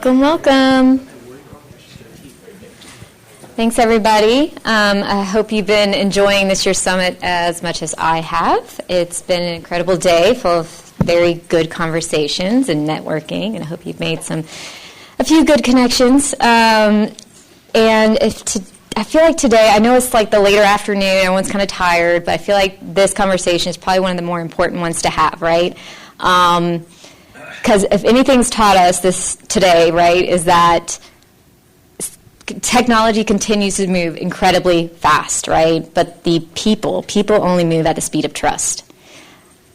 Welcome, welcome. Thanks, everybody. I hope you've been enjoying this year's summit as much as I have. It's been an incredible day full of very good conversations and networking, and I hope you've made a few good connections. I feel like today, I know it's like the later afternoon, everyone's kind of tired, but I feel like this conversation is probably one of the more important ones to have, right? Because if anything's taught us this today, right, is that technology continues to move incredibly fast, right? But the people only move at the speed of trust.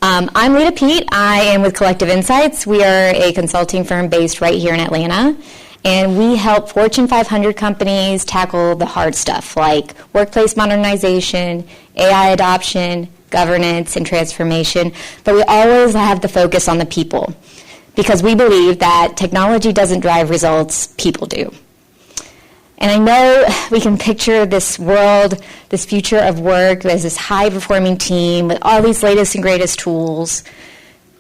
I'm Lita Pete. I am with Collective Insights. We are a consulting firm based right here in Atlanta, and we help Fortune 500 companies tackle the hard stuff like workplace modernization, AI adoption, governance, and transformation. But we always have the focus on the people because we believe that technology doesn't drive results, people do. And I know we can picture this world, this future of work as this high-performing team with all these latest and greatest tools.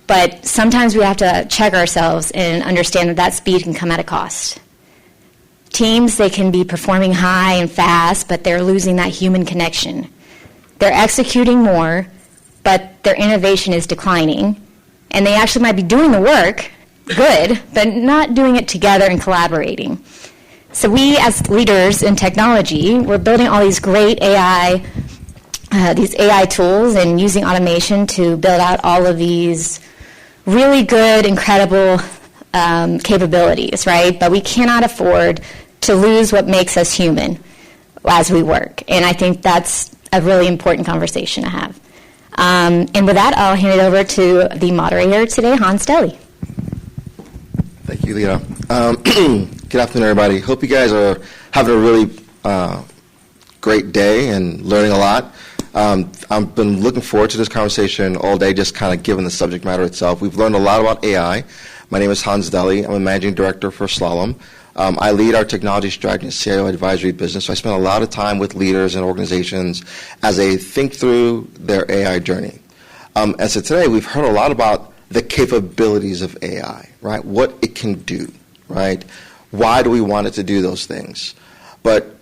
But sometimes we have to check ourselves and understand that speed can come at a cost. Teams, they can be performing high and fast, but they're losing that human connection. They're executing more, but their innovation is declining. And they actually might be doing the work, good, but not doing it together and collaborating. So we, as leaders in technology, we're building all these great these AI tools and using automation to build out all of these really good, incredible capabilities, right? But we cannot afford to lose what makes us human as we work. And I think that's a really important conversation to have. And with that, I'll hand it over to the moderator today, Hans Deli. Thank you, Lita. Good afternoon, everybody. Hope you guys are having a really great day and learning a lot. I've been looking forward to this conversation all day, just kind of given the subject matter itself. We've learned a lot about AI. My name is Hans Deli. I'm a managing director for Slalom. I lead our technology strategy and CIO advisory business, so I spend a lot of time with leaders and organizations as they think through their AI journey. And so today we've heard a lot about the capabilities of AI, right? What it can do, right? Why do we want it to do those things? But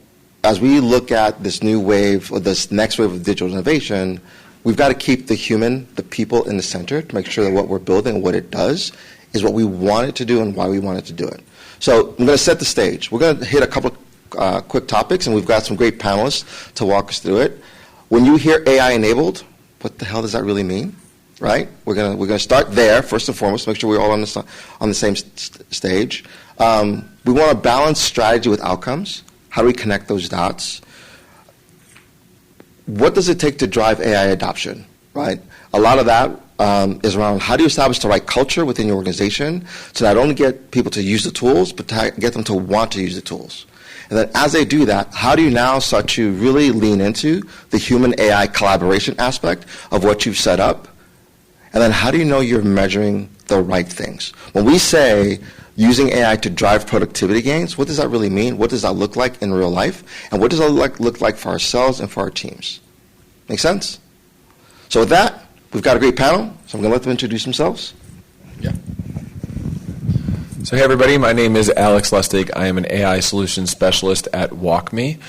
as we look at this new wave, or this next wave of digital innovation, we've got to keep the human, the people in the center to make sure that what we're building and what it does is what we want it to do and why we want it to do it. So I'm going to set the stage. We're going to hit a couple of quick topics, and we've got some great panelists to walk us through it. When you hear AI enabled, what the hell does that really mean? Right? We're gonna start there first and foremost, make sure we're all on the same stage. We want to balance strategy with outcomes. How do we connect those dots? What does it take to drive AI adoption? Right? A lot of that is around how do you establish the right culture within your organization to not only get people to use the tools, but to get them to want to use the tools. And then as they do that, how do you now start to really lean into the human AI collaboration aspect of what you've set up? And then how do you know you're measuring the right things? When we say using AI to drive productivity gains, what does that really mean? What does that look like in real life? And what does that look like for ourselves and for our teams? Make sense? So with that, we've got a great panel, so I'm going to let them introduce themselves. Yeah. So hey everybody, my name is Alex Lustig. I am an AI solutions specialist at WalkMe.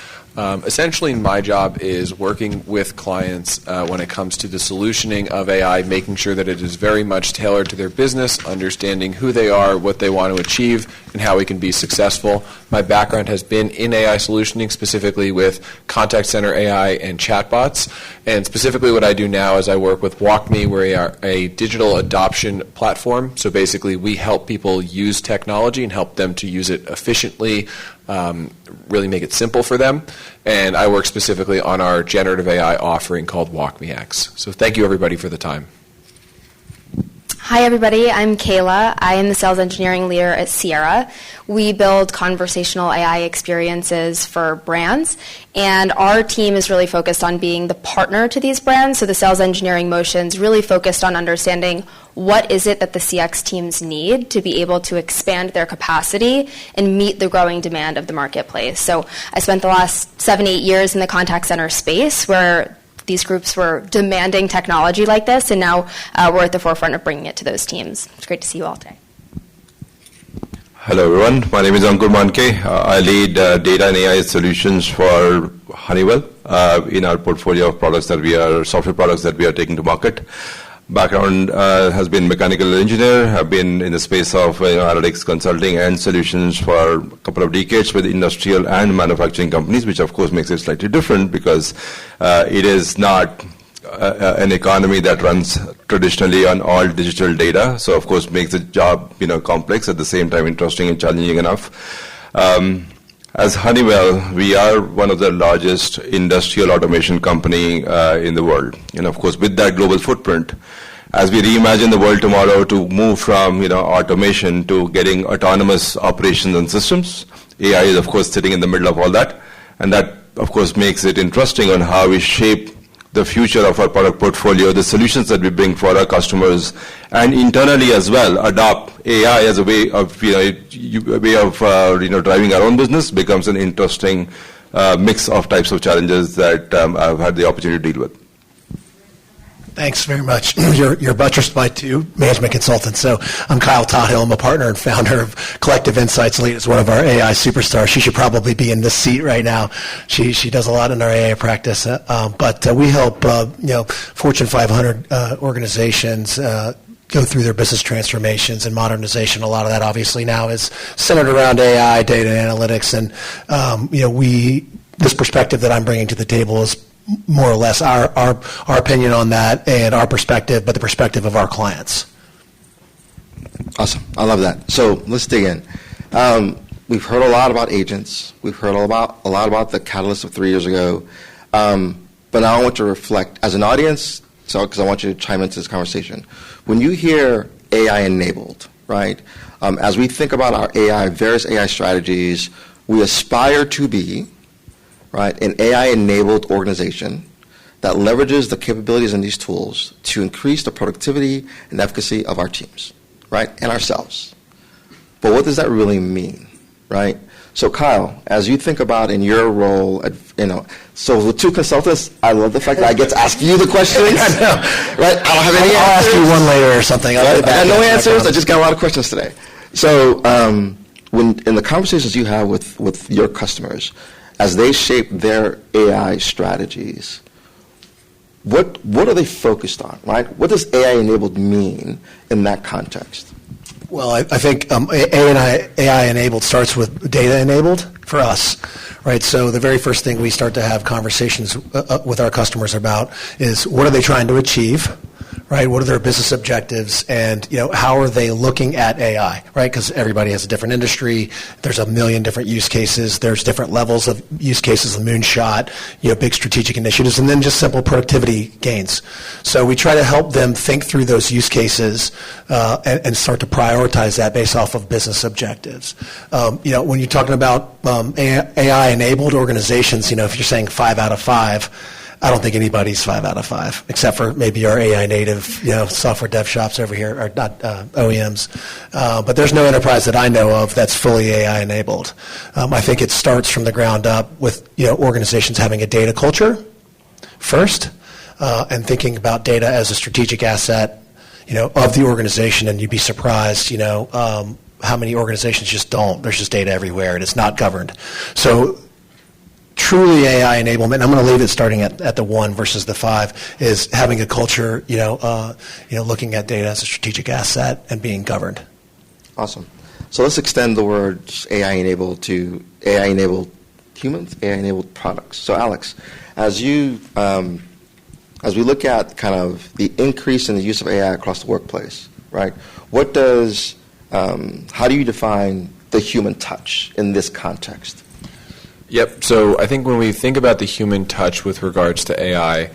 Essentially, my job is working with clients when it comes to the solutioning of AI, making sure that it is very much tailored to their business, understanding who they are, what they want to achieve, and how we can be successful. My background has been in AI solutioning, specifically with contact center AI and chatbots. And specifically what I do now is I work with WalkMe. We are a digital adoption platform. So basically, we help people use technology and help them to use it efficiently, really make it simple for them. And I work specifically on our generative AI offering called WalkMeX. So thank you, everybody, for the time. Hi, everybody. I'm Kayla. I am the sales engineering leader at Sierra. We build conversational AI experiences for brands, and our team is really focused on being the partner to these brands. So the sales engineering motion's really focused on understanding what is it that the CX teams need to be able to expand their capacity and meet the growing demand of the marketplace. So I spent the last 7-8 years in the contact center space where these groups were demanding technology like this, and now we're at the forefront of bringing it to those teams. It's great to see you all today. Hello, everyone. My name is Ankur Manke. I lead data and AI solutions for Honeywell in our portfolio of products software products that we are taking to market. Background has been mechanical engineer. I've been in the space of analytics consulting and solutions for a couple of decades with industrial and manufacturing companies, which of course makes it slightly different because it is not an economy that runs traditionally on all digital data. So of course makes the job complex, at the same time interesting and challenging enough. As Honeywell, we are one of the largest industrial automation company in the world. And of course, with that global footprint, as we reimagine the world tomorrow to move from automation to getting autonomous operations and systems, AI is of course sitting in the middle of all that. And that of course makes it interesting on how we shape the future of our product portfolio, the solutions that we bring for our customers, and internally as well adopt AI as a way of driving our own business becomes an interesting mix of types of challenges that I've had the opportunity to deal with. Thanks very much. You're buttressed by two management consultants. So I'm Kyle Tothill. I'm a partner and founder of Collective Insights. Lead is one of our AI superstars. She should probably be in this seat right now. She does a lot in our AI practice. But we help Fortune 500 organizations go through their business transformations and modernization. A lot of that obviously now is centered around AI, data analytics, and this perspective that I'm bringing to the table is more or less our opinion on that and our perspective, but the perspective of our clients. Awesome. I love that. So let's dig in. We've heard a lot about agents. We've heard a lot about the catalyst of 3 years ago. But now I want to reflect as an audience, because I want you to chime into this conversation. When you hear AI enabled, right, as we think about our various AI strategies, we aspire to be, right, an AI-enabled organization that leverages the capabilities in these tools to increase the productivity and efficacy of our teams, right, and ourselves. But what does that really mean, right? So Kyle, as you think about in your role, so with two consultants, I love the fact that I get to ask you the questions, right? I don't have any answers. I'll ask you one later or something. I got no answers. I just got a lot of questions today. So when in the conversations you have with your customers, as they shape their AI strategies, what are they focused on, right? What does AI-enabled mean in that context? Well, I think AI-enabled starts with data-enabled for us, right? So the very first thing we start to have conversations with our customers about is what are they trying to achieve, right? What are their business objectives, and how are they looking at AI, right? Because everybody has a different industry. There's a million different use cases. There's different levels of use cases, the moonshot, big strategic initiatives, and then just simple productivity gains. So we try to help them think through those use cases and start to prioritize that based off of business objectives. When you're talking about AI-enabled organizations, if you're saying 5 out of 5. I don't think anybody's 5 out of 5, except for maybe our AI native, software dev shops over here, or not OEMs. But there's no enterprise that I know of that's fully AI enabled. I think it starts from the ground up with organizations having a data culture first, and thinking about data as a strategic asset, of the organization. And you'd be surprised, how many organizations just don't. There's just data everywhere, and it's not governed. So truly AI enablement, and I'm going to leave it starting at the 1 versus the 5, is having a culture, looking at data as a strategic asset and being governed. Awesome. So let's extend the words AI-enabled to AI-enabled humans, AI-enabled products. So Alex, as we look at kind of the increase in the use of AI across the workplace, right? How do you define the human touch in this context? Yep. So I think when we think about the human touch with regards to AI,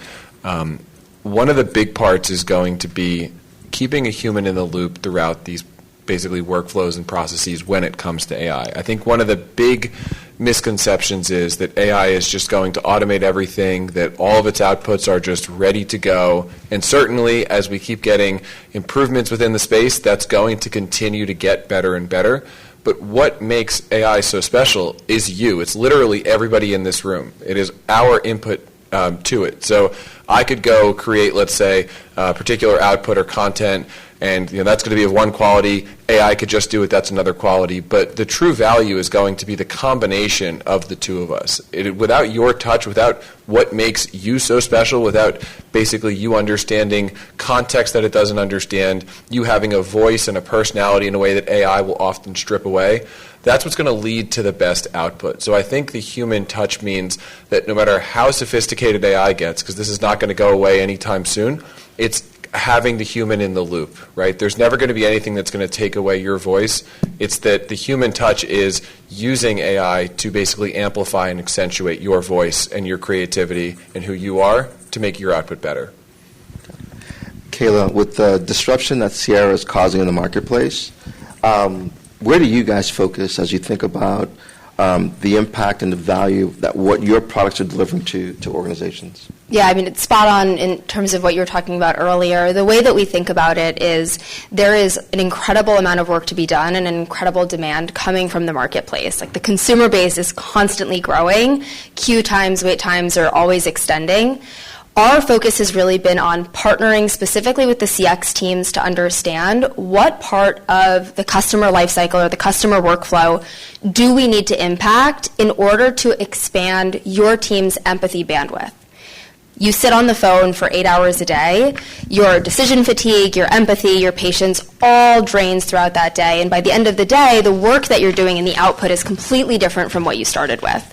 one of the big parts is going to be keeping a human in the loop throughout these basically workflows and processes when it comes to AI. I think one of the big misconceptions is that AI is just going to automate everything, that all of its outputs are just ready to go. And certainly, as we keep getting improvements within the space, that's going to continue to get better and better. But what makes AI so special is you. It's literally everybody in this room. It is our input to it. So I could go create, let's say, a particular output or content, and that's going to be of one quality. AI could just do it, that's another quality. But the true value is going to be the combination of the two of us. Without your touch, without what makes you so special, without basically you understanding context that it doesn't understand, you having a voice and a personality in a way that AI will often strip away, that's what's going to lead to the best output. So I think the human touch means that no matter how sophisticated AI gets, because this is not going to go away anytime soon, it's having the human in the loop, right? There's never going to be anything that's going to take away your voice. It's that the human touch is using AI to basically amplify and accentuate your voice and your creativity and who you are to make your output better. Kayla, with the disruption that Sierra is causing in the marketplace, where do you guys focus as you think about the impact and the value that what your products are delivering to organizations? Yeah, I mean, it's spot on in terms of what you were talking about earlier. The way that we think about it is there is an incredible amount of work to be done and an incredible demand coming from the marketplace. Like, the consumer base is constantly growing. Queue times, wait times are always extending. Our focus has really been on partnering specifically with the CX teams to understand what part of the customer lifecycle or the customer workflow do we need to impact in order to expand your team's empathy bandwidth. You sit on the phone for 8 hours a day, your decision fatigue, your empathy, your patience all drains throughout that day, and by the end of the day, the work that you're doing and the output is completely different from what you started with.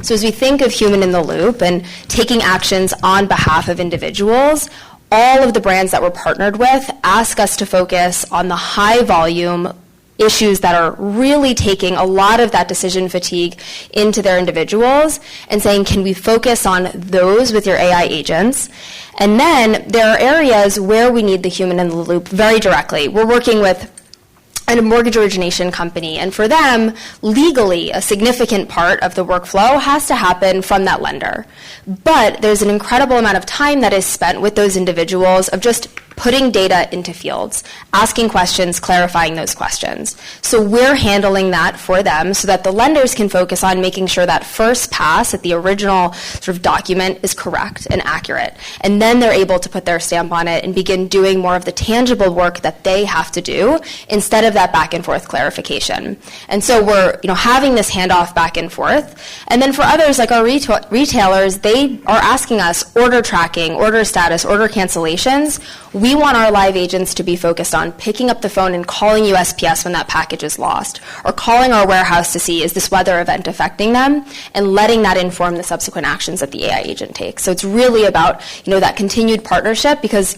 So as we think of human in the loop and taking actions on behalf of individuals, all of the brands that we're partnered with ask us to focus on the high volume issues that are really taking a lot of that decision fatigue into their individuals and saying, can we focus on those with your AI agents? And then there are areas where we need the human in the loop very directly. We're working with a mortgage origination company, and for them, legally, a significant part of the workflow has to happen from that lender. But there's an incredible amount of time that is spent with those individuals of just putting data into fields, asking questions, clarifying those questions. So we're handling that for them so that the lenders can focus on making sure that first pass at the original sort of document is correct and accurate. And then they're able to put their stamp on it and begin doing more of the tangible work that they have to do instead of that back and forth clarification. And so we're having this handoff back and forth. And then for others, like our retailers, they are asking us order tracking, order status, order cancellations. We want our live agents to be focused on picking up the phone and calling USPS when that package is lost, or calling our warehouse to see, is this weather event affecting them, and letting that inform the subsequent actions that the AI agent takes. So it's really about that continued partnership, because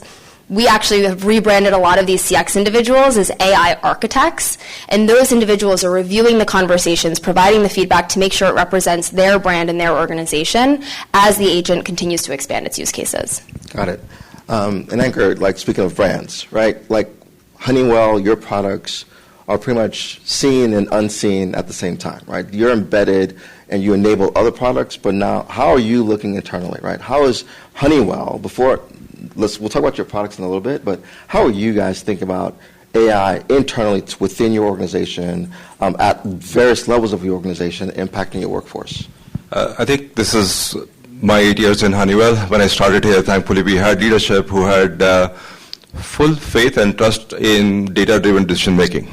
we actually have rebranded a lot of these CX individuals as AI architects, and those individuals are reviewing the conversations, providing the feedback to make sure it represents their brand and their organization as the agent continues to expand its use cases. Got it. And Anchor, speaking of brands, right? Like Honeywell, your products are pretty much seen and unseen at the same time, right? You're embedded and you enable other products, but now how are you looking internally, right? How is Honeywell, we'll talk about your products in a little bit, but how are you guys thinking about AI internally within your organization at various levels of your organization impacting your workforce? I think this is my 8 years in Honeywell. When I started here, thankfully, we had leadership who had full faith and trust in data-driven decision-making.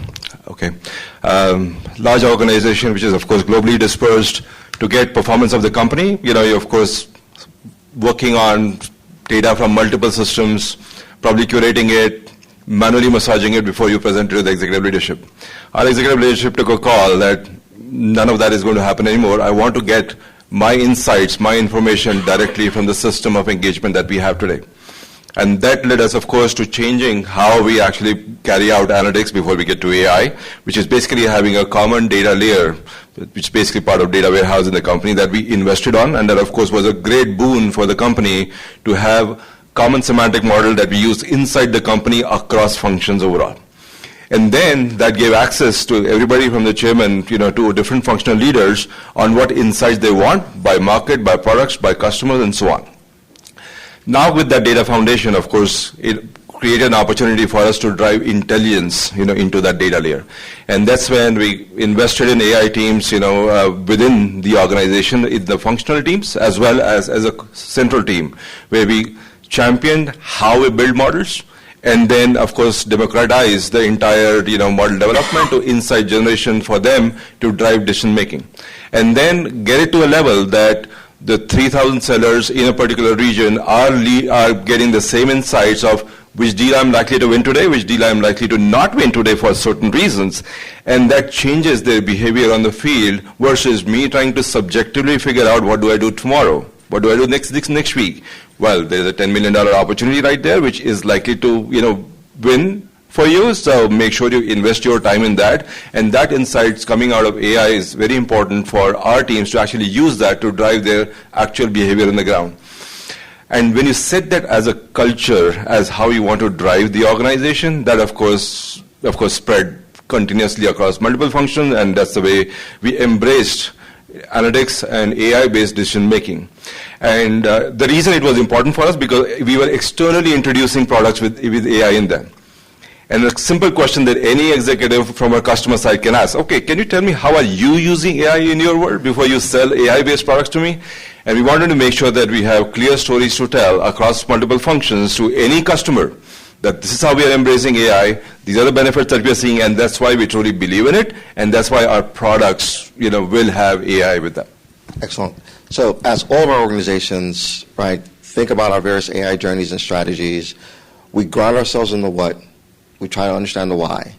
Okay, large organization, which is, of course, globally dispersed. To get performance of the company, you're, of course, working on data from multiple systems, probably curating it, manually massaging it before you present it to the executive leadership. Our executive leadership took a call that none of that is going to happen anymore. I want to get my insights, my information directly from the system of engagement that we have today. And that led us, of course, to changing how we actually carry out analytics before we get to AI, which is basically having a common data layer, which is basically part of data warehouse in the company that we invested on. And that, of course, was a great boon for the company to have common semantic model that we use inside the company across functions overall. And then that gave access to everybody from the chairman, to different functional leaders on what insights they want by market, by products, by customers, and so on. Now with that data foundation, of course, it created an opportunity for us to drive intelligence, into that data layer. And that's when we invested in AI teams, within the organization, in the functional teams, as well as a central team, where we championed how we build models, and then, of course, democratize the entire, model development to insight generation for them to drive decision making. And then get it to a level that the 3,000 sellers in a particular region are getting the same insights of which deal I'm likely to win today, which deal I'm likely to not win today for certain reasons. And that changes their behavior on the field versus me trying to subjectively figure out what do I do tomorrow? What do I do next week? Well, there's a $10 million opportunity right there, which is likely to, win for you. So make sure you invest your time in that. And that insights coming out of AI is very important for our teams to actually use that to drive their actual behavior on the ground. And when you set that as a culture, as how you want to drive the organization, that of course spread continuously across multiple functions, and that's the way we embraced analytics and AI-based decision making. And the reason it was important for us because we were externally introducing products with AI in them. And a simple question that any executive from a customer side can ask, okay, can you tell me how are you using AI in your world before you sell AI-based products to me? And we wanted to make sure that we have clear stories to tell across multiple functions to any customer that this is how we are embracing AI, these are the benefits that we are seeing, and that's why we truly believe in it, and that's why our products, will have AI with them. Excellent. So as all of our organizations, right, think about our various AI journeys and strategies, we ground ourselves in the what, we try to understand the why.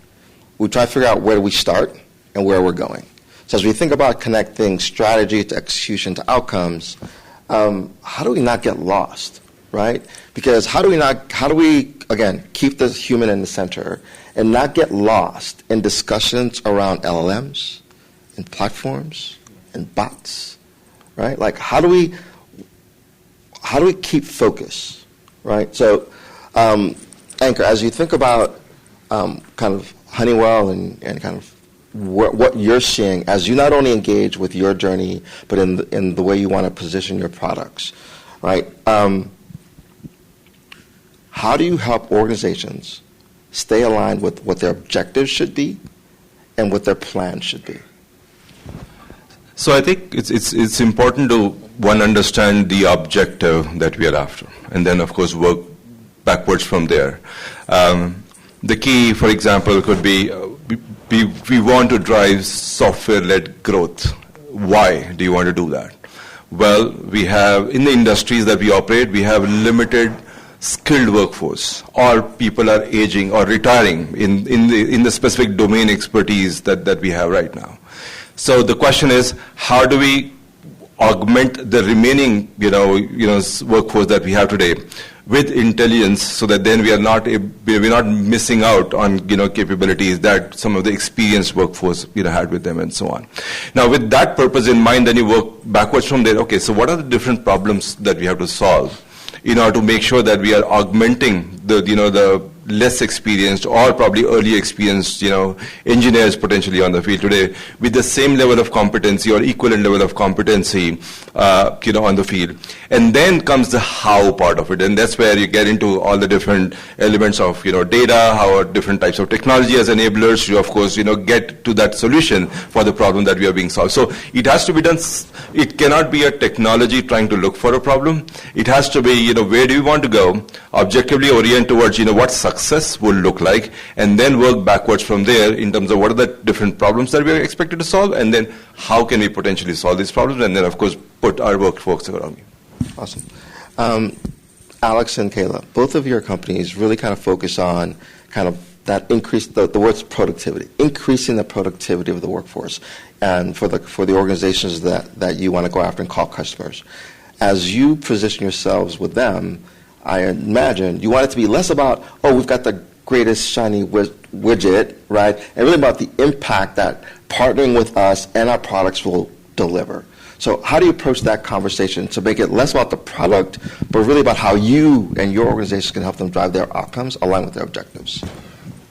We try to figure out where we start and where we're going. So as we think about connecting strategy to execution to outcomes, how do we not get lost, right? Because how do we, again, keep the human in the center and not get lost in discussions around LLMs and platforms and bots, right? Like how do we keep focus, right? So Ankur, as you think about kind of Honeywell and kind of what you're seeing as you not only engage with your journey, but in the way you want to position your products, right? How do you help organizations stay aligned with what their objectives should be and what their plans should be? So I think it's important to, one, understand the objective that we are after, and then, of course, work backwards from there. The key, for example, could be we want to drive software-led growth. Why do you want to do that? Well, we have, in the industries that we operate, we have limited skilled workforce, or people are aging or retiring in the specific domain expertise that we have right now. So the question is, how do we augment the remaining workforce that we have today with intelligence, so that then we're not missing out on capabilities that some of the experienced workforce had with them, and so on. Now, with that purpose in mind, then you work backwards from there. Okay, so what are the different problems that we have to solve in order to make sure that we are augmenting the less experienced or probably early experienced, engineers potentially on the field today with the same level of competency or equivalent level of competency, on the field. And then comes the how part of it, and that's where you get into all the different elements of, data, how different types of technology as enablers to, of course, get to that solution for the problem that we are being solved. So it has to be done. It cannot be a technology trying to look for a problem. It has to be, where do we want to go, objectively orient towards, what success will look like, and then work backwards from there in terms of what are the different problems that we are expected to solve, and then how can we potentially solve these problems, and then, of course, put our workforce around you. Awesome. Alex and Kayla, both of your companies really kind of focus on kind of that increase, the word's productivity, increasing the productivity of the workforce, and for the organizations that you want to go after and call customers. As you position yourselves with them, I imagine you want it to be less about, we've got the greatest shiny widget, right? And really about the impact that partnering with us and our products will deliver. So how do you approach that conversation to make it less about the product, but really about how you and your organization can help them drive their outcomes aligned with their objectives?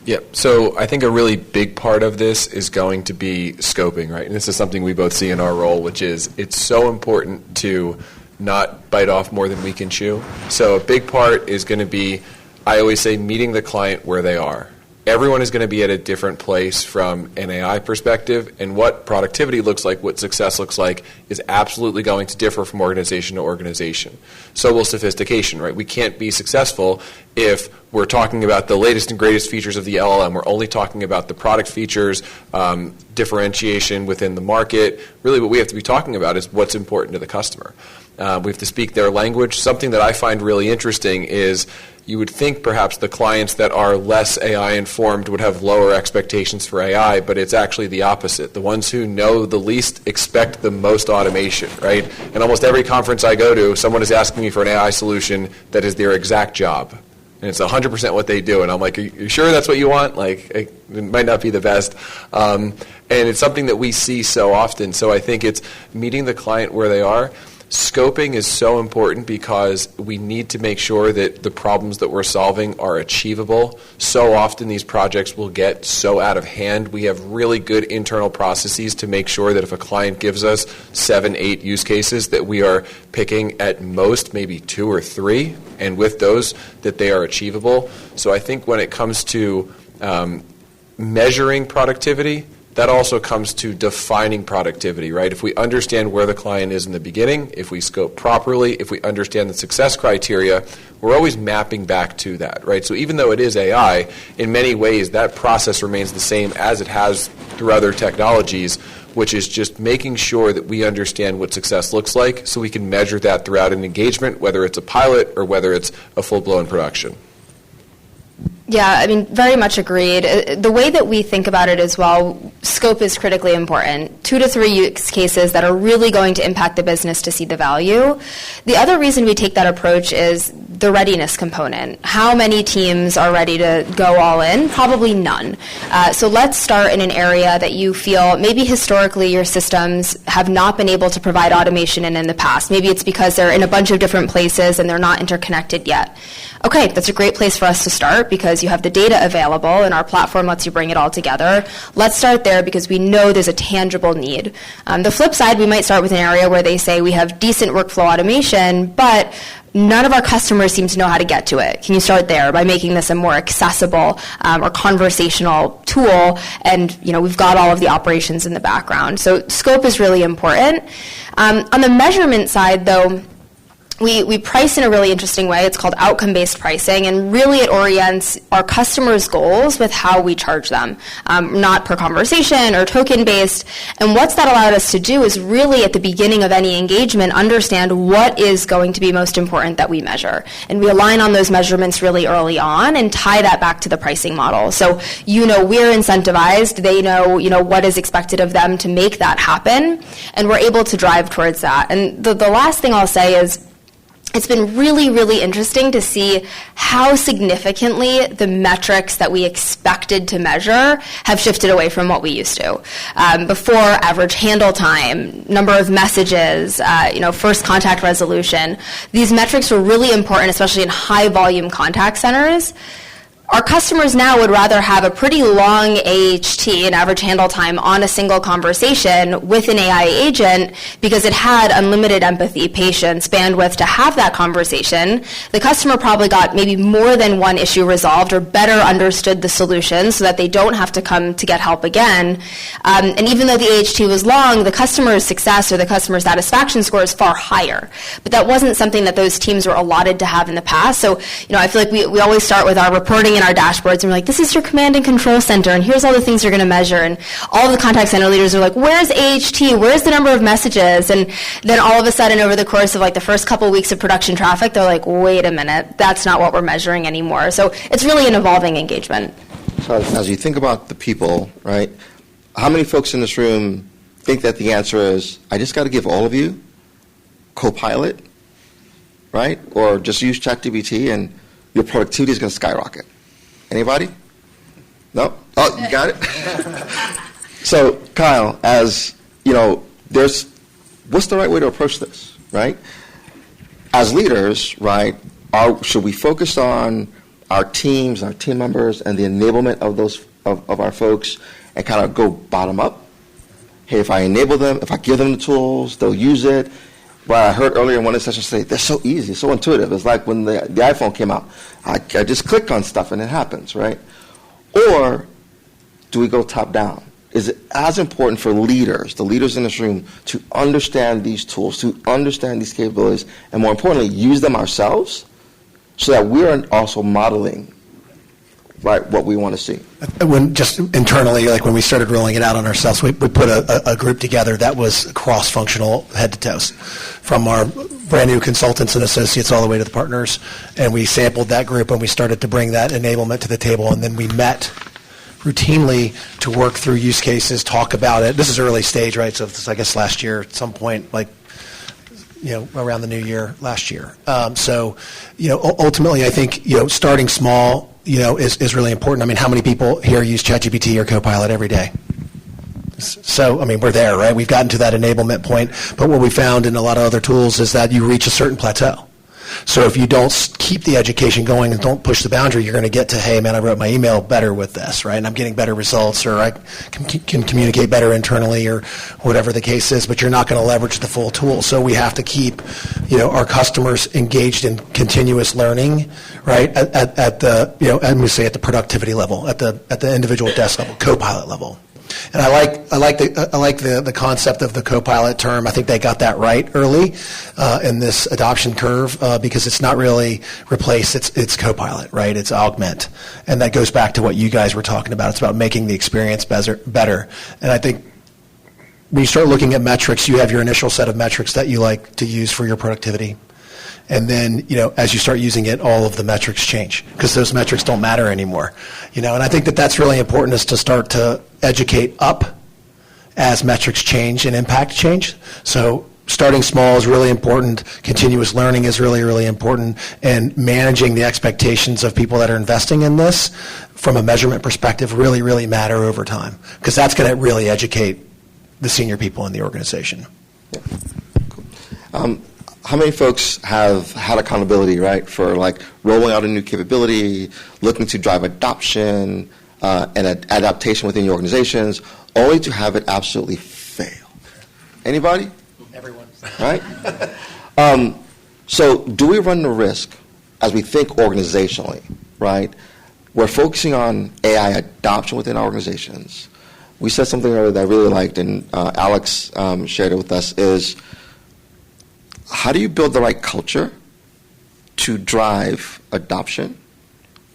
Yeah, so I think a really big part of this is going to be scoping, right? And this is something we both see in our role, which is it's so important to not bite off more than we can chew. So a big part is going to be, I always say, meeting the client where they are. everyone is going to be at a different place from an AI perspective, and what productivity looks like, what success looks like, is absolutely going to differ from organization to organization. So will sophistication, right? We can't be successful if we're talking about the latest and greatest features of the LLM. We're only talking about the product features, differentiation within the market. Really what we have to be talking about is what's important to the customer. We have to speak their language. Something that I find really interesting is you would think perhaps the clients that are less AI informed would have lower expectations for AI, but it's actually the opposite. The ones who know the least expect the most automation, right? And almost every conference I go to, someone is asking me for an AI solution that is their exact job. And it's 100% what they do. And I'm like, are you sure that's what you want? Like, it might not be the best. And it's something that we see so often. So I think it's meeting the client where they are. Scoping is so important because we need to make sure that the problems that we're solving are achievable. So often these projects will get so out of hand. We have really good internal processes to make sure that if a client gives us 7, 8 use cases, that we are picking at most maybe 2 or 3, and with those that they are achievable. So I think when it comes to measuring productivity, that also comes to defining productivity, right? If we understand where the client is in the beginning, if we scope properly, if we understand the success criteria, we're always mapping back to that, right? So even though it is AI, in many ways that process remains the same as it has through other technologies, which is just making sure that we understand what success looks like so we can measure that throughout an engagement, whether it's a pilot or whether it's a full-blown production. Yeah, I mean, very much agreed. The way that we think about it as well, scope is critically important. 2 to 3 use cases that are really going to impact the business to see the value. The other reason we take that approach is the readiness component. How many teams are ready to go all in? Probably none. So let's start in an area that you feel maybe historically your systems have not been able to provide automation in the past. Maybe it's because they're in a bunch of different places and they're not interconnected yet. Okay, that's a great place for us to start because you have the data available and our platform lets you bring it all together. Let's start there because we know there's a tangible need. The flip side, we might start with an area where they say we have decent workflow automation, but none of our customers seem to know how to get to it. Can you start there by making this a more accessible or conversational tool? And we've got all of the operations in the background. So scope is really important. On the measurement side, though, we price in a really interesting way. It's called outcome-based pricing, and really it orients our customers' goals with how we charge them, not per conversation or token-based. And what's that allowed us to do is really at the beginning of any engagement understand what is going to be most important that we measure. And we align on those measurements really early on and tie that back to the pricing model. So we're incentivized. They know what is expected of them to make that happen, and we're able to drive towards that. And the last thing I'll say is it's been really, really interesting to see how significantly the metrics that we expected to measure have shifted away from what we used to. Before, average handle time, number of messages, first contact resolution. These metrics were really important, especially in high-volume contact centers. Our customers now would rather have a pretty long AHT, an average handle time, on a single conversation with an AI agent because it had unlimited empathy, patience, bandwidth to have that conversation. The customer probably got maybe more than one issue resolved or better understood the solution so that they don't have to come to get help again. And even though the AHT was long, the customer's success or the customer satisfaction score is far higher. But that wasn't something that those teams were allotted to have in the past. So, I feel like we always start with our reporting and our dashboards, and we're like, this is your command and control center, and here's all the things you're going to measure. And all of the contact center leaders are like, where's AHT? Where's the number of messages? And then all of a sudden, over the course of the first couple of weeks of production traffic, they're like, wait a minute, that's not what we're measuring anymore. So it's really an evolving engagement. So as you think about the people, right, how many folks in this room think that the answer is, I just got to give all of you Copilot, right? Or just use ChatGPT and your productivity is going to skyrocket. Anybody? No? Oh, you got it? So, Kyle, as what's the right way to approach this, right? As leaders, right, should we focus on our teams, our team members, and the enablement of those of our folks and kind of go bottom up? Hey, if I enable them, if I give them the tools, they'll use it. Well, I heard earlier in one of the sessions say, they're so easy, so intuitive. It's like when the iPhone came out. I just click on stuff and it happens, right? Or do we go top down? Is it as important for leaders, the leaders in this room, to understand these tools, to understand these capabilities, and more importantly, use them ourselves so that we're also modeling, right, what we want to see? When just internally, like when we started rolling it out on ourselves, we put a group together that was cross-functional head to toes, from our brand new consultants and associates all the way to the partners, and we sampled that group and we started to bring that enablement to the table, and then we met routinely to work through use cases, talk about it. This is early stage, right? So this, I guess last year at some point, like, around the new year last year. So, ultimately, I think, starting small, is really important. I mean, how many people here use ChatGPT or Copilot every day? So, I mean, we're there, right? We've gotten to that enablement point. But what we found in a lot of other tools is that you reach a certain plateau. So if you don't keep the education going and don't push the boundary, you're going to get to, hey, man, I wrote my email better with this, right? And I'm getting better results, or I can communicate better internally, or whatever the case is, but you're not going to leverage the full tool. So we have to keep, our customers engaged in continuous learning, right? At the, I'm going to say at the productivity level, at the individual desk level, Copilot level. And I like the concept of the Copilot term. I think they got that right early in this adoption curve, because it's not really replace, it's Copilot, right? It's augment. And that goes back to what you guys were talking about. It's about making the experience better. And I think when you start looking at metrics, you have your initial set of metrics that you like to use for your productivity. And then, as you start using it, all of the metrics change, because those metrics don't matter anymore. And I think that's really important, is to start to educate up as metrics change and impact change. So starting small is really important. Continuous learning is really, really important. And managing the expectations of people that are investing in this from a measurement perspective really, really matter over time, because that's going to really educate the senior people in the organization. Yeah. Cool. How many folks have had accountability, right, for like rolling out a new capability, looking to drive adoption and adaptation within your organizations, only to have it absolutely fail? Anybody? Everyone. Right? So do we run the risk, as we think organizationally, right? We're focusing on AI adoption within our organizations. We said something earlier that I really liked, and Alex shared it with us, is how do you build the right culture to drive adoption,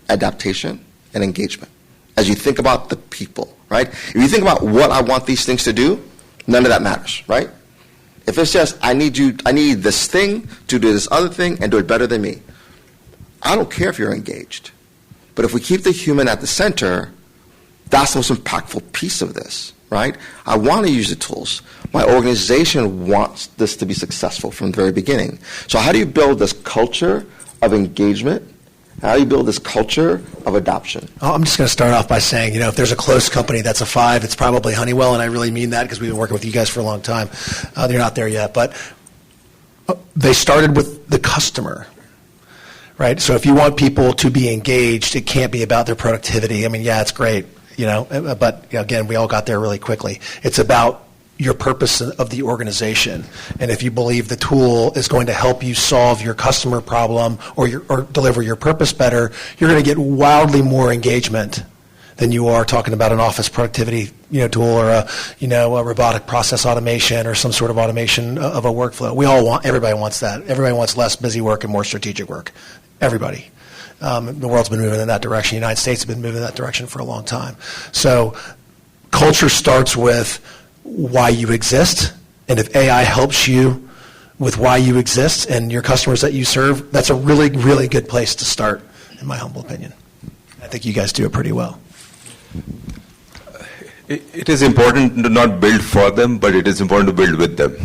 adaptation, and engagement? As you think about the people, right? If you think about what I want these things to do, none of that matters, right? If it's just, I need this thing to do this other thing and do it better than me, I don't care if you're engaged. But if we keep the human at the center, that's the most impactful piece of this, right? I want to use the tools. My organization wants this to be successful from the very beginning. So how do you build this culture of engagement? How do you build this culture of adoption? I'm just going to start off by saying, if there's a close company that's a 5, it's probably Honeywell, and I really mean that because we've been working with you guys for a long time. They're not there yet, but they started with the customer, right? So if you want people to be engaged, it can't be about their productivity. I mean, yeah, it's great, but again, we all got there really quickly. It's about your purpose of the organization, and if you believe the tool is going to help you solve your customer problem or deliver your purpose better, you're going to get wildly more engagement than you are talking about an office productivity tool or a robotic process automation or some sort of automation of a workflow. Everybody wants that. Everybody wants less busy work and more strategic work. Everybody. The world's been moving in that direction. The United States has been moving in that direction for a long time. So culture starts with why you exist, and if AI helps you with why you exist and your customers that you serve, that's a really, really good place to start, in my humble opinion. I think you guys do it pretty well. It is important to not build for them, but it is important to build with them.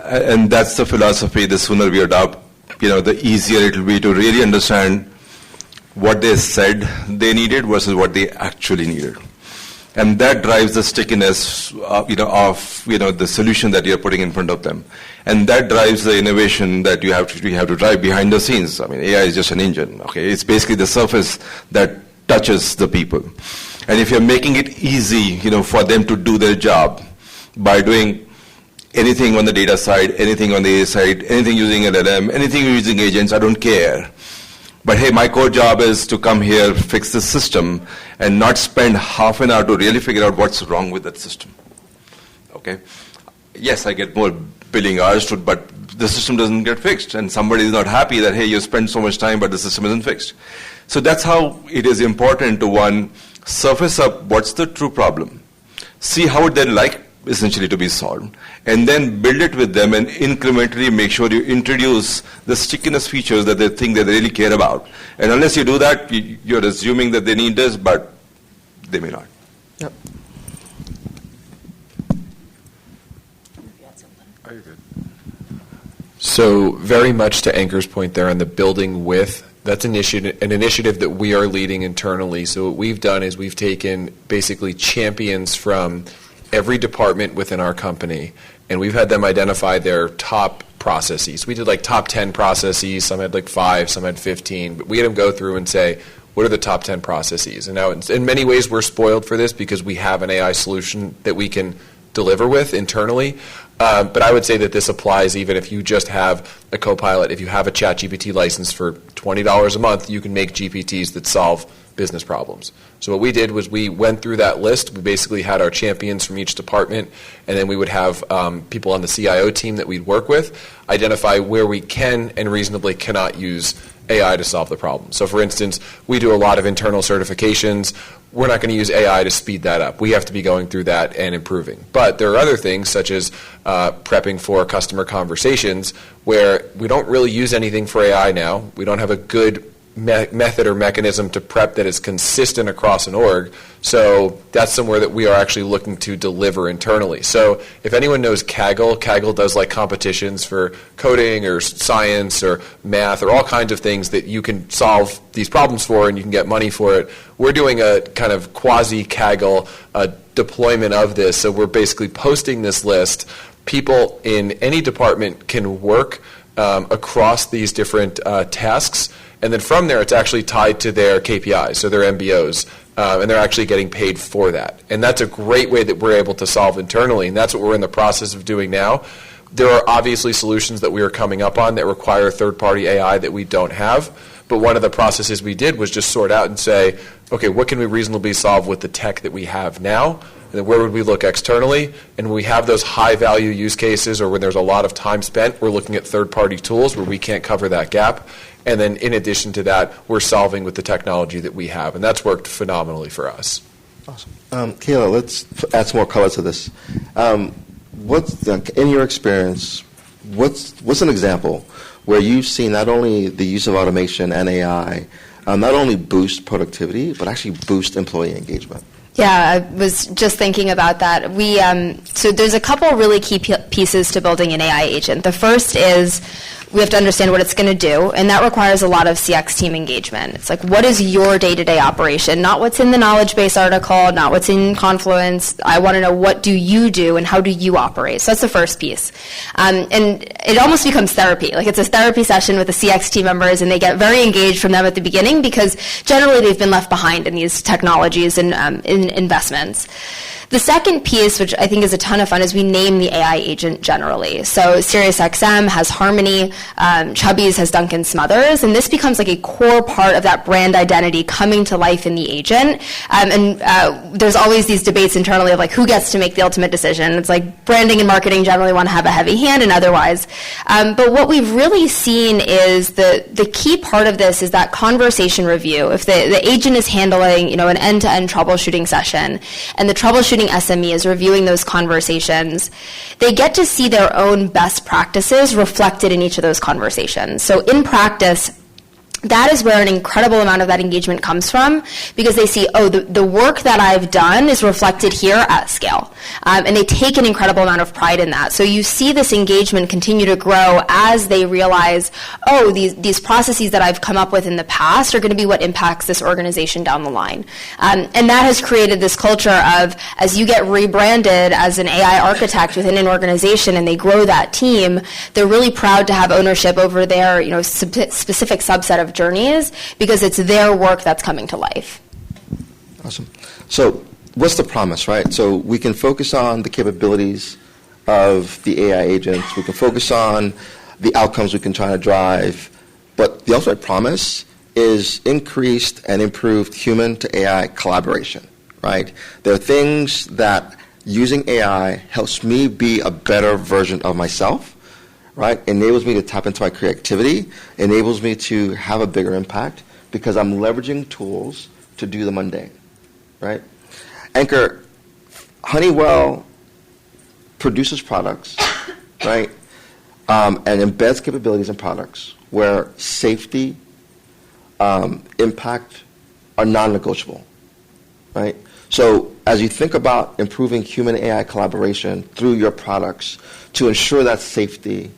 And that's the philosophy. The sooner we adopt, the easier it will be to really understand what they said they needed versus what they actually needed. And that drives the stickiness, of the solution that you're putting in front of them, and that drives the innovation that you have to drive behind the scenes. I mean, AI is just an engine. Okay, it's basically the surface that touches the people, and if you're making it easy, for them to do their job by doing anything on the data side, anything on the AI side, anything using LLM, anything using agents, I don't care. But hey, my core job is to come here, fix the system, and not spend half an hour to really figure out what's wrong with that system. Okay? Yes, I get more billing hours, but the system doesn't get fixed, and somebody is not happy that, hey, you spend so much time, but the system isn't fixed. So that's how it is important to, one, surface up what's the true problem, see how they'd like essentially to be solved, and then build it with them and incrementally make sure you introduce the stickiness features that they think that they really care about. And unless you do that, you're assuming that they need this, but they may not. Yep. So very much to Anchor's point there on the building with, that's an initiative that we are leading internally. So what we've done is we've taken basically champions from every department within our company, and we've had them identify their top processes. We did like top 10 processes, some had like 5, some had 15, but we had them go through and say, what are the top 10 processes? And now in many ways we're spoiled for this because we have an AI solution that we can deliver with internally. But I would say that this applies even if you just have a Copilot. If you have a ChatGPT license for $20 a month, you can make GPTs that solve business problems. So what we did was we went through that list. We basically had our champions from each department, and then we would have people on the CIO team that we'd work with identify where we can and reasonably cannot use AI to solve the problem. So for instance, we do a lot of internal certifications. We're not going to use AI to speed that up. We have to be going through that and improving. But there are other things, such as prepping for customer conversations, where we don't really use anything for AI now. We don't have a good method or mechanism to prep that is consistent across an org. So that's somewhere that we are actually looking to deliver internally. So if anyone knows Kaggle, Kaggle does like competitions for coding or science or math or all kinds of things that you can solve these problems for and you can get money for it. We're doing a kind of quasi-Kaggle deployment of this. So we're basically posting this list. People in any department can work across these different tasks. And then from there, it's actually tied to their KPIs, so their MBOs, and they're actually getting paid for that. And that's a great way that we're able to solve internally, and that's what we're in the process of doing now. There are obviously solutions that we are coming up on that require third-party AI that we don't have, but one of the processes we did was just sort out and say, okay, what can we reasonably solve with the tech that we have now? And then where would we look externally? And when we have those high-value use cases or when there's a lot of time spent, we're looking at third-party tools where we can't cover that gap. And then in addition to that, we're solving with the technology that we have. And that's worked phenomenally for us. Awesome. Kayla, let's add some more color to this. In your experience, what's an example where you've seen not only the use of automation and AI not only boost productivity, but actually boost employee engagement? Yeah, I was just thinking about that. So there's a couple really key pieces to building an AI agent. The first is we have to understand what it's going to do, and that requires a lot of CX team engagement. It's like, what is your day-to-day operation? Not what's in the knowledge base article, not what's in Confluence. I want to know what do you do and how do you operate. So that's the first piece. And it almost becomes therapy. Like it's a therapy session with the CX team members, and they get very engaged from them at the beginning because generally they've been left behind in these technologies and in investments. The second piece, which I think is a ton of fun, is we name the AI agent generally. So SiriusXM has Harmony, Chubbies has Duncan Smothers, and this becomes like a core part of that brand identity coming to life in the agent. There's always these debates internally of like who gets to make the ultimate decision. It's like branding and marketing generally want to have a heavy hand and otherwise. But what we've really seen is the key part of this is that conversation review. If the agent is handling an end-to-end troubleshooting session and the troubleshooting SME is reviewing those conversations, they get to see their own best practices reflected in each of those conversations. So in practice, that is where an incredible amount of that engagement comes from because they see, the work that I've done is reflected here at scale. And they take an incredible amount of pride in that. So you see this engagement continue to grow as they realize, these processes that I've come up with in the past are going to be what impacts this organization down the line. And that has created this culture of, as you get rebranded as an AI architect within an organization and they grow that team, they're really proud to have ownership over their specific subset of journeys because it's their work that's coming to life. Awesome. So what's the promise, right? So we can focus on the capabilities of the AI agents. We can focus on the outcomes we can try to drive. But the ultimate promise is increased and improved human to AI collaboration, right? There are things that using AI helps me be a better version of myself, right? Enables me to tap into my creativity, enables me to have a bigger impact because I'm leveraging tools to do the mundane, right? Anchor, Honeywell produces products, right, and embeds capabilities in products where safety, impact are non-negotiable, right? So as you think about improving human-AI collaboration through your products to ensure that safety,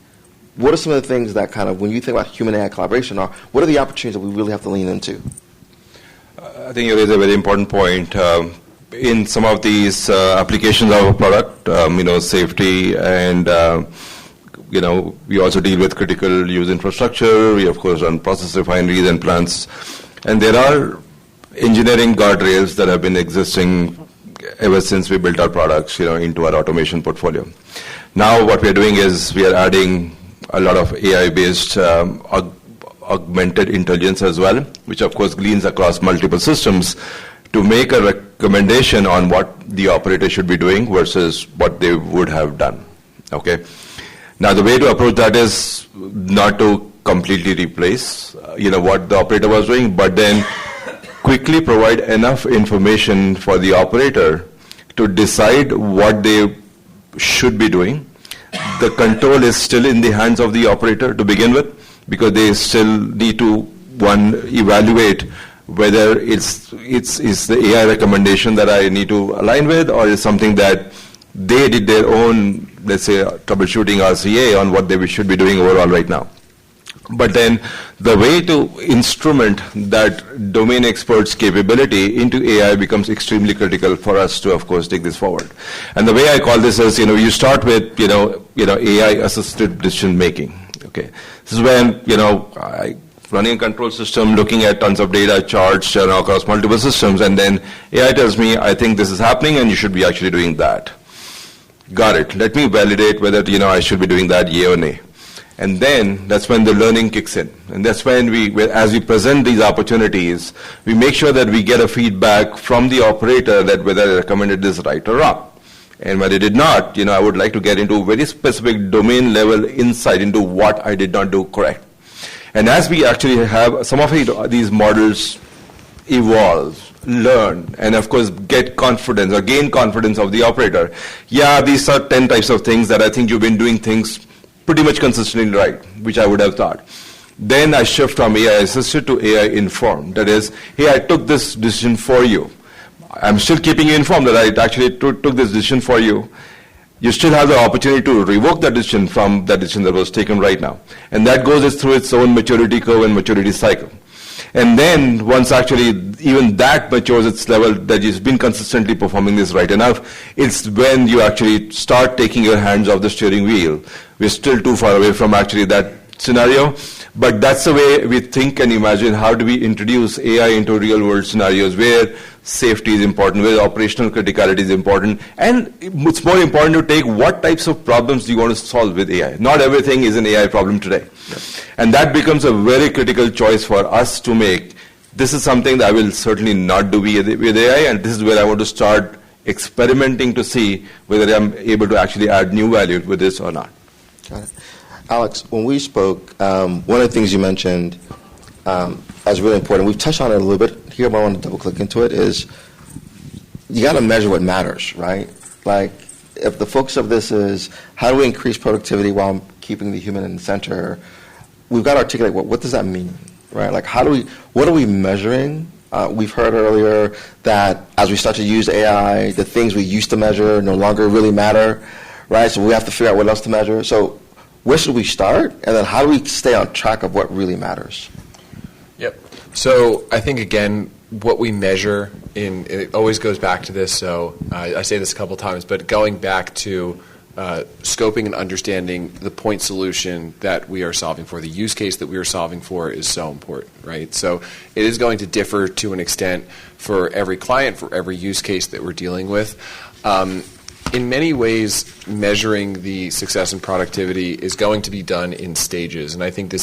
what are some of the things that kind of, when you think about human-AI collaboration, what are the opportunities that we really have to lean into? I think you raise a very important point. In some of these applications of a product, safety and, we also deal with critical use infrastructure. We, of course, run process refineries and plants. And there are engineering guardrails that have been existing ever since we built our products, into our automation portfolio. Now what we are doing is we are adding a lot of AI-based augmented intelligence as well, which of course gleans across multiple systems to make a recommendation on what the operator should be doing versus what they would have done. Okay. Now the way to approach that is not to completely replace, what the operator was doing, but then quickly provide enough information for the operator to decide what they should be doing. The control is still in the hands of the operator to begin with, because they still need to, evaluate whether it's the AI recommendation that I need to align with, or is something that they did their own, let's say, troubleshooting RCA on what they should be doing overall right now. But then the way to instrument that domain expert's capability into AI becomes extremely critical for us to, of course, take this forward. And the way I call this is, you start with, AI-assisted decision making. Okay, this is when, running a control system, looking at tons of data, charts, across multiple systems, and then AI tells me, I think this is happening, and you should be actually doing that. Got it. Let me validate whether, I should be doing that, yay or nay. And then that's when the learning kicks in. And that's when as we present these opportunities, we make sure that we get a feedback from the operator that whether I recommended this right or wrong. And when they did not, I would like to get into very specific domain level insight into what I did not do correct. And as we actually have some of these models evolve, learn, and of course get confidence or gain confidence of the operator. Yeah, these are 10 types of things that I think you've been doing things pretty much consistently right, which I would have thought. Then I shift from AI assisted to AI informed. That is, hey, I took this decision for you. I'm still keeping you informed that I actually took this decision for you. You still have the opportunity to revoke that decision from that decision that was taken right now. And that goes through its own maturity curve and maturity cycle. And then once actually even that matures its level, that you've been consistently performing this right enough, it's when you actually start taking your hands off the steering wheel. We're still too far away from actually that scenario, but that's the way we think and imagine how do we introduce AI into real world scenarios where safety is important, where operational criticality is important, and it's more important to take what types of problems do you want to solve with AI. Not everything is an AI problem today. Yep. And that becomes a very critical choice for us to make. This is something that I will certainly not do with AI, and this is where I want to start experimenting to see whether I'm able to actually add new value with this or not. Got it. Alex, when we spoke, one of the things you mentioned as really important, we've touched on it a little bit here, but I want to double click into it, is you got to measure what matters, right? Like, if the focus of this is how do we increase productivity while keeping the human in the center, we've got to articulate what does that mean, right? Like, what are we measuring? We've heard earlier that as we start to use AI, the things we used to measure no longer really matter, right? So we have to figure out what else to measure. So where should we start? And then how do we stay on track of what really matters? Yep. So I think, again, what we measure, it always goes back to this, so I say this a couple times, but going back to scoping and understanding the point solution that we are solving for, the use case that we are solving for is so important, right? So it is going to differ to an extent for every client, for every use case that we're dealing with. in many ways, measuring the success and productivity is going to be done in stages. And I think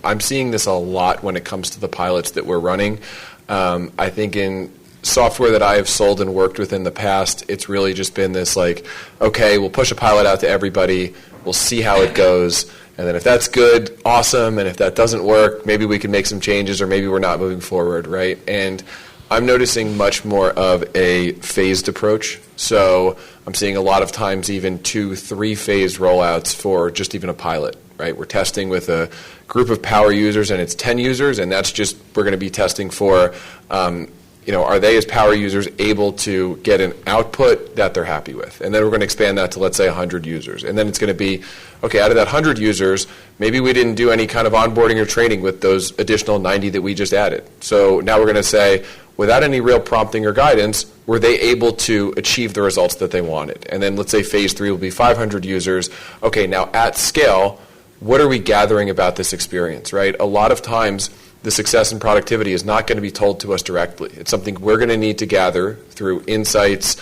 I'm seeing this a lot when it comes to the pilots that we're running. I think in software that I have sold and worked with in the past, it's really just been this like, okay, we'll push a pilot out to everybody, we'll see how it goes, and then if that's good, awesome, and if that doesn't work, maybe we can make some changes or maybe we're not moving forward, right? And I'm noticing much more of a phased approach. So I'm seeing a lot of times even 2-3 phased rollouts for just even a pilot, right? We're testing with a group of power users and it's 10 users, and that's just, we're going to be testing for, are they as power users able to get an output that they're happy with? And then we're going to expand that to, let's say, 100 users. And then it's going to be, okay, out of that 100 users, maybe we didn't do any kind of onboarding or training with those additional 90 that we just added. So now we're going to say, without any real prompting or guidance, were they able to achieve the results that they wanted? And then let's say phase 3 will be 500 users. Okay, now at scale, what are we gathering about this experience, right? A lot of times, the success and productivity is not going to be told to us directly. It's something we're going to need to gather through insights,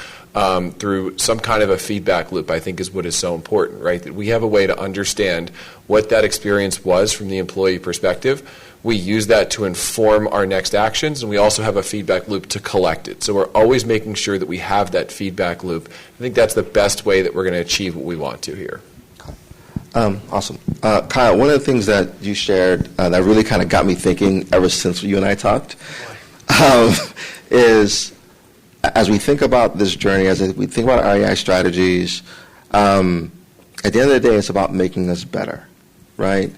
through some kind of a feedback loop, I think is what is so important, right? That we have a way to understand what that experience was from the employee perspective. We use that to inform our next actions, and we also have a feedback loop to collect it. So we're always making sure that we have that feedback loop. I think that's the best way that we're going to achieve what we want to here. Awesome. Kyle, one of the things that you shared that really kind of got me thinking ever since you and I talked is as we think about this journey, as we think about our AI strategies, at the end of the day, it's about making us better, right?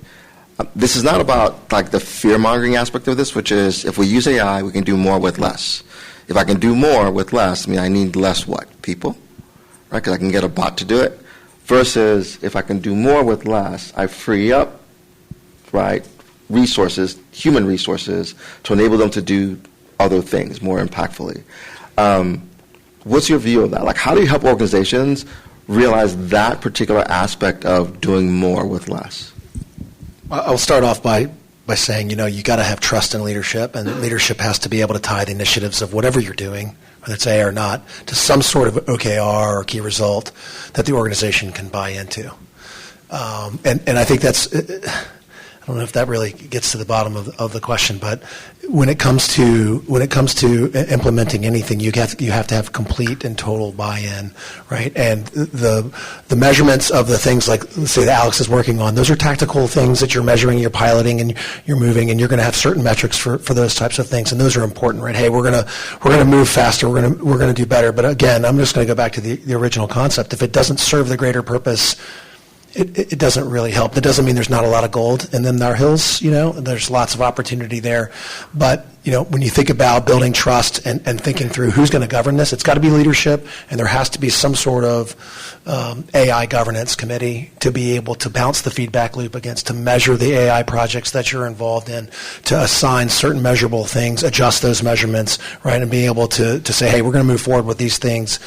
This is not about like the fear-mongering aspect of this, which is if we use AI, we can do more with less. If I can do more with less, I need less what? People, right? Because I can get a bot to do it. Versus if I can do more with less, I free up, right, resources, human resources, to enable them to do other things more impactfully. What's your view of that? Like, how do you help organizations realize that particular aspect of doing more with less? I'll start off by saying, you got to have trust in leadership, and leadership has to be able to tie the initiatives of whatever you're doing, whether it's AI or not, to some sort of OKR or key result that the organization can buy into. And I think that's, I don't know if that really gets to the bottom of the question, but when it comes to implementing anything, you have to have complete and total buy-in, right? And the measurements of the things like, let's say, that Alex is working on, those are tactical things that you're measuring, you're piloting, and you're moving, and you're going to have certain metrics for those types of things, and those are important, right? Hey, we're gonna move faster, we're gonna do better. But again, I'm just going to go back to the original concept. If it doesn't serve the greater purpose, it doesn't really help. That doesn't mean there's not a lot of gold in them Nar Hills, there's lots of opportunity there. But, when you think about building trust and thinking through who's going to govern this, it's got to be leadership, and there has to be some sort of AI governance committee to be able to bounce the feedback loop against, to measure the AI projects that you're involved in, to assign certain measurable things, adjust those measurements, right, and be able to say, hey, we're going to move forward with these things.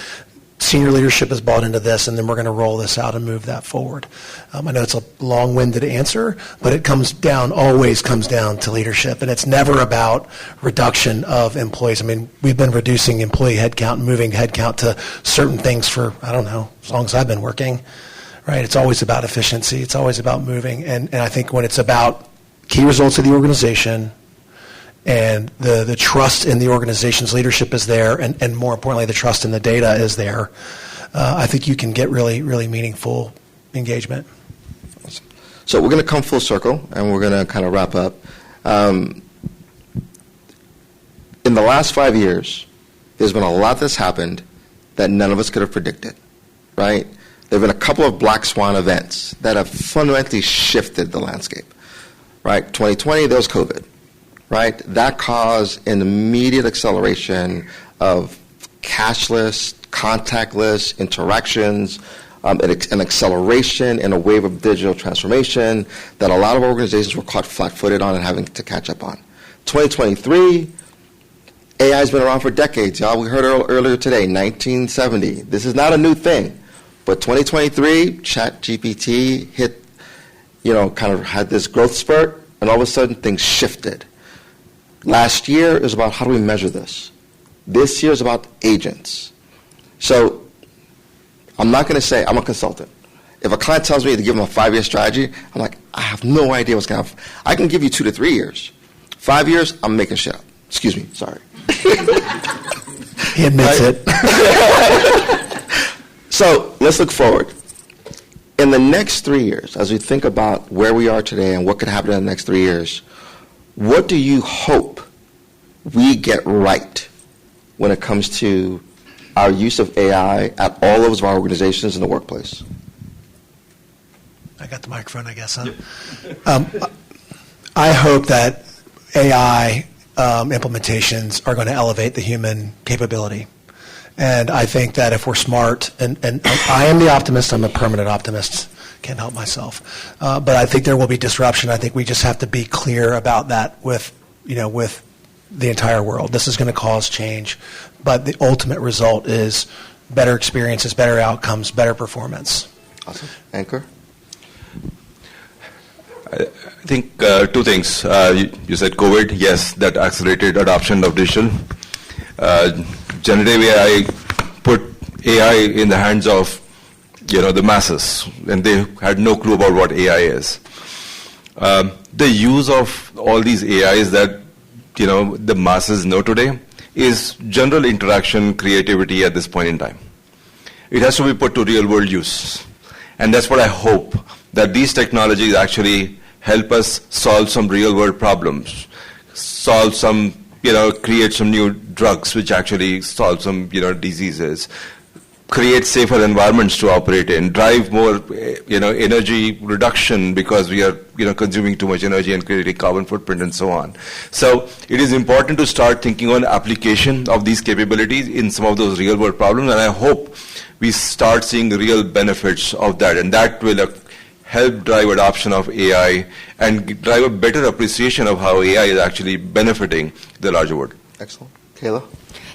Senior leadership has bought into this, and then we're going to roll this out and move that forward. I know it's a long-winded answer, but it always comes down to leadership, and it's never about reduction of employees. We've been reducing employee headcount and moving headcount to certain things for, I don't know, as long as I've been working, right? It's always about efficiency. It's always about moving, and I think when it's about key results of the organization, and the trust in the organization's leadership is there, and more importantly, the trust in the data is there, I think you can get really, really meaningful engagement. So we're going to come full circle, and we're going to kind of wrap up. In the last 5 years, there's been a lot that's happened that none of us could have predicted, right? There have been a couple of black swan events that have fundamentally shifted the landscape, right? 2020, there was COVID. Right, that caused an immediate acceleration of cashless, contactless interactions, an acceleration in a wave of digital transformation that a lot of organizations were caught flat-footed on and having to catch up on. 2023, AI has been around for decades, y'all. We heard earlier today, 1970. This is not a new thing, but 2023, ChatGPT hit, kind of had this growth spurt, and all of a sudden things shifted. Last year is about how do we measure this. This year is about agents. So I'm not going to say I'm a consultant. If a client tells me to give them a 5-year strategy, I'm like, I have no idea what's going to happen. I can give you 2 to 3 years. 5 years, I'm making shit up. Excuse me, sorry. He admits it. So let's look forward. In the next 3 years, as we think about where we are today and what could happen in the next 3 years, what do you hope we get right when it comes to our use of AI at all levels of our organizations in the workplace? I got the microphone, I guess, huh? I hope that AI implementations are going to elevate the human capability. And I think that if we're smart, and I am the optimist, I'm a permanent optimist, can't help myself. But I think there will be disruption. I think we just have to be clear about that with the entire world. This is going to cause change. But the ultimate result is better experiences, better outcomes, better performance. Awesome. Ankur? I think 2 things. You said COVID, yes, that accelerated adoption of digital. Generative AI put AI in the hands of, the masses, and they had no clue about what AI is. The use of all these AIs that, the masses know today is general interaction creativity at this point in time. It has to be put to real world use. And that's what I hope, that these technologies actually help us solve some real world problems, solve some, create some new drugs which actually solve some, diseases, create safer environments to operate in, drive more, energy reduction because we are, consuming too much energy and creating carbon footprint and so on. So it is important to start thinking on application of these capabilities in some of those real world problems, and I hope we start seeing the real benefits of that, and that will help drive adoption of AI and drive a better appreciation of how AI is actually benefiting the larger world. Excellent. Kayla?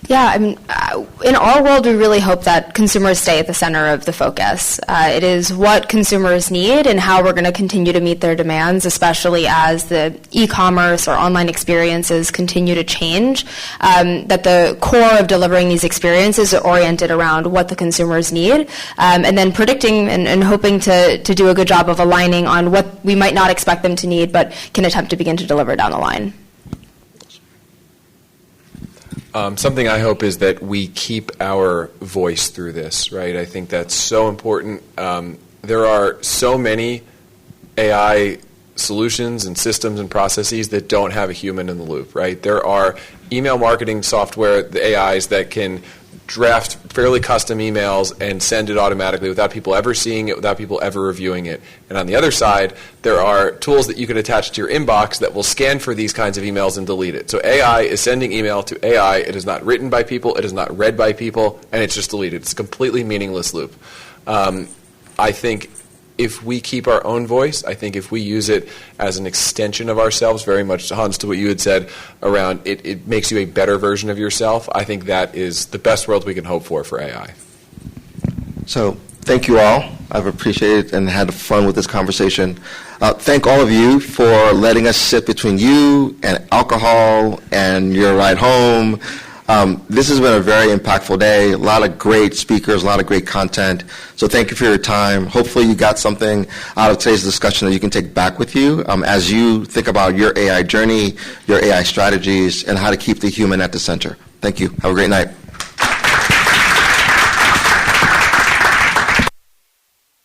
Yeah, in our world, we really hope that consumers stay at the center of the focus. It is what consumers need and how we're going to continue to meet their demands, especially as the e-commerce or online experiences continue to change, that the core of delivering these experiences are oriented around what the consumers need, and then predicting and hoping to do a good job of aligning on what we might not expect them to need but can attempt to begin to deliver down the line. Something I hope is that we keep our voice through this, right? I think that's so important. There are so many AI solutions and systems and processes that don't have a human in the loop, right? There are email marketing software, the AIs that can draft fairly custom emails and send it automatically without people ever seeing it, without people ever reviewing it. And on the other side, there are tools that you can attach to your inbox that will scan for these kinds of emails and delete it. So AI is sending email to AI. It is not written by people. It is not read by people. And it's just deleted. It's a completely meaningless loop. I think if we keep our own voice, I think if we use it as an extension of ourselves, very much, Hans, to what you had said around it makes you a better version of yourself, I think that is the best world we can hope for AI. So thank you all. I've appreciated and had fun with this conversation. Thank all of you for letting us sit between you and alcohol and your ride home. This has been a very impactful day. A lot of great speakers, a lot of great content. So thank you for your time. Hopefully you got something out of today's discussion that you can take back with you as you think about your AI journey, your AI strategies, and how to keep the human at the center. Thank you. Have a great night.